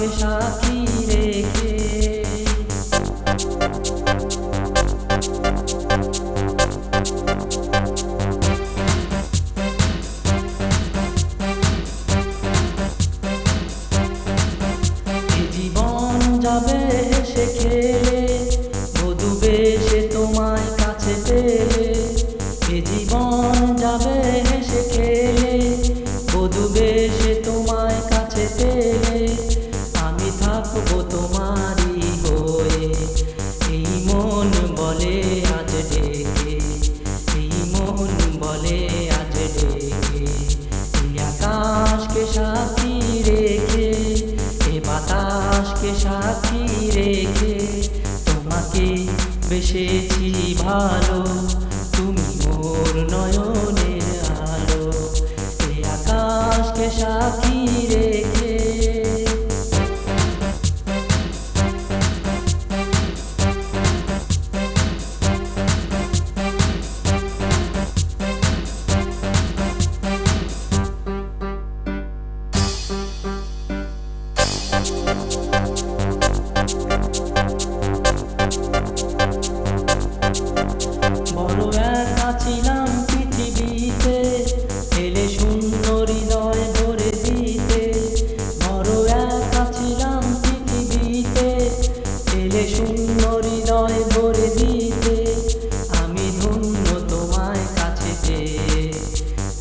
বাতাসকে সাক্ষী রেখে জীবন যাবে হেসে খেলে, বধূ বেশে তোমায় কাছে পেলে। এ জীবন যাবে হেসে খেলে, বধূ বেশে তোমায় কাছে পেলে। আমি থাকবো তোমারই হয়ে, এই মন বলে আজ ডেকে, এই মন বলে আজ ডেকে। এই আকাশকে সাক্ষী রেখে, এ বাতাসকে সাক্ষী রেখে, তোমাকে বেসেছি ভালো, তুমি মোর নয়নের আলো। এ আকাশকে সাক্ষী রেখে বড় একা ছিলাম পৃথিবীতে, এলে শূন্য হৃদয় ভরে দিতে। বড় একা ছিলাম পৃথিবীতে, এলে শূন্য হৃদয় ভরে দিতে। আমি ধন্য তোমায় কাছে পেয়ে,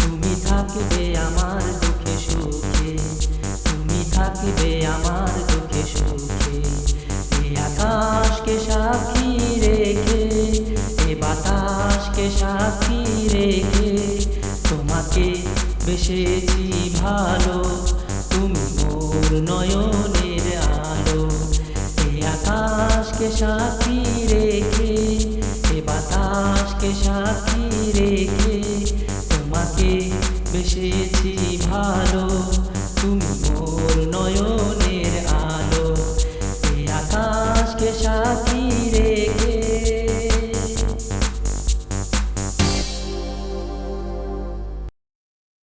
তুমি থাকবে আমার দুঃখে সুখে, তুমি থাকবে আমার দুঃখে সুখে। এ আকাশকে সাক্ষী রেখে, এ বাতাসকে সাক্ষী রেখে, তোমাকে বেসেছি ভালো, তুমি মোর নয়নের আলো। এ আকাশকে সাক্ষী রেখে, এ বাতাসকে সাক্ষী রেখে, তোমাকে বেসেছি ভালো।